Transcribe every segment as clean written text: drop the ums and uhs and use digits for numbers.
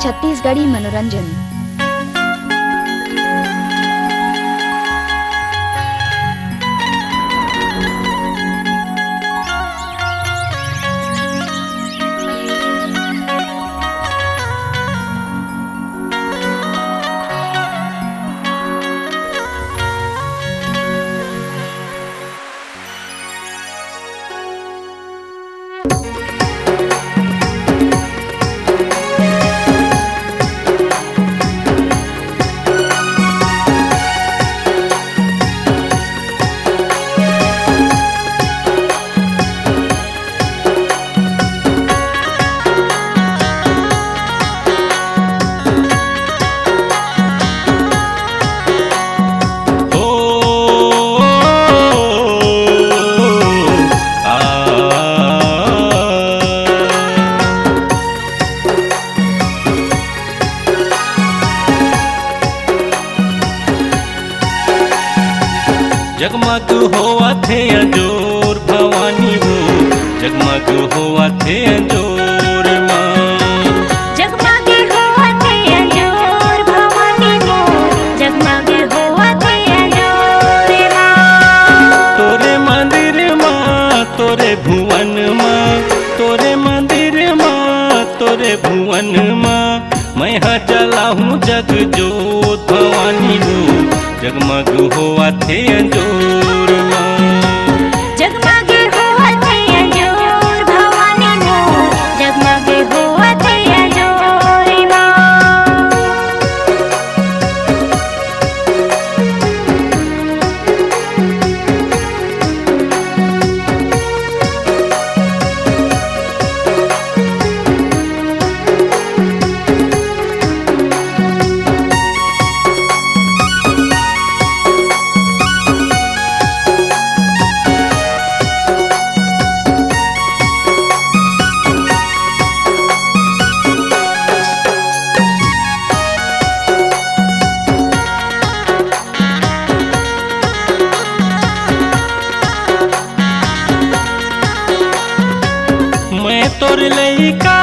छत्तीसगढ़ी मनोरंजन। जगमग होवा थे अंजोर भवानी हो, जगमग होवा थे अंजोर माँ। जगमग होवा थे अंजोर भवानी हो, जगमग होवा थे अंजोर माँ। तोरे मंदिर माँ तोरे भुवन माँ, तोरे मंदिर माँ तोरे भुवन माँ। मैं हाँ चला हूँ जग जोत भवानी हो, जगमग होवा थे अंजोर माँ। जगमग होवा थे अंजोर भवानी हो, जगमग होवा थे अंजोर माँ। तोर लइका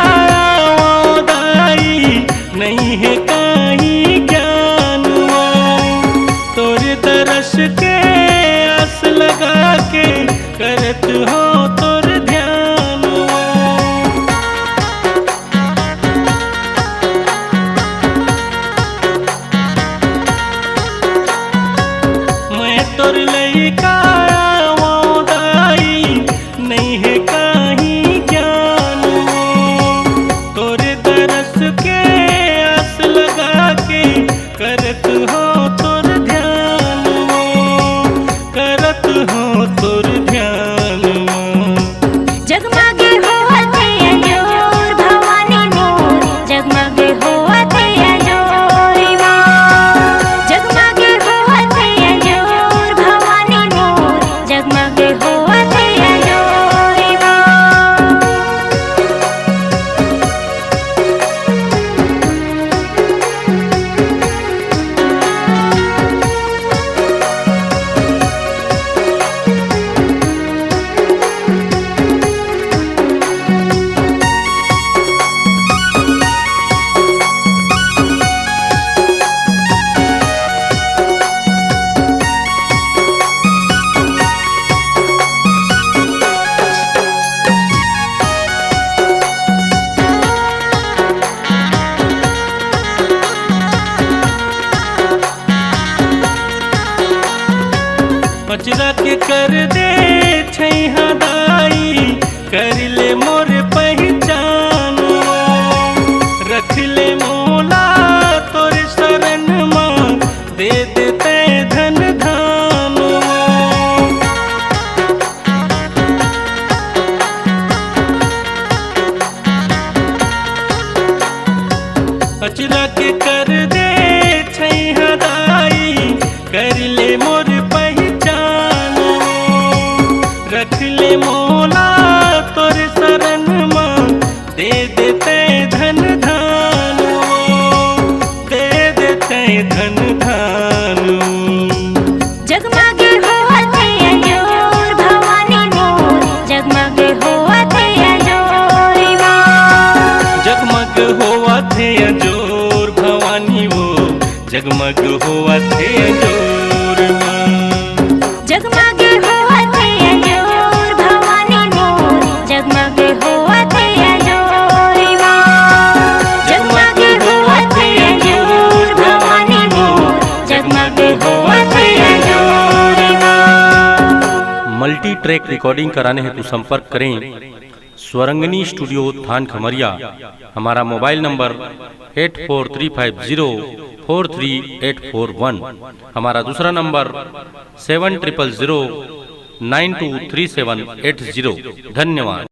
दाई नहीं है कहीं ज्ञान, तोर दरस के आस लगा के करत हो तोर ध्यान। मैं तोर लइका दाई नहीं है कहीं करत हो तोर ध्यान, करत हो तोर ध्यान। जगमग होवा थे अंजोर भवानी हो, जगमग होवा थे अंजोर माँ। जगमग होवा थे अंजोर भवानी हो, जगमग होवा थे अंजोर माँ। पचरा के कर दे छैहा दाई, कर ले मोर पहचान। रख ले मोला तोर शरण माँ, दे देते धन धान। पचरा के कर दे छैहा दाई, जगमग होवते अंजोर माँ। जगमगे होवते अंजोर भवानी मोर, जगमगे होवते अंजोर माँ। जगमगे होवते अंजोर भवानी मोर, जगमगे होवते अंजोर माँ। मल्टी ट्रैक रिकॉर्डिंग कराने हेतु संपर्क करें स्वरंगनी स्टूडियो थान खमरिया। हमारा मोबाइल नंबर 8435043841। हमारा दूसरा नंबर 7000923780। धन्यवाद।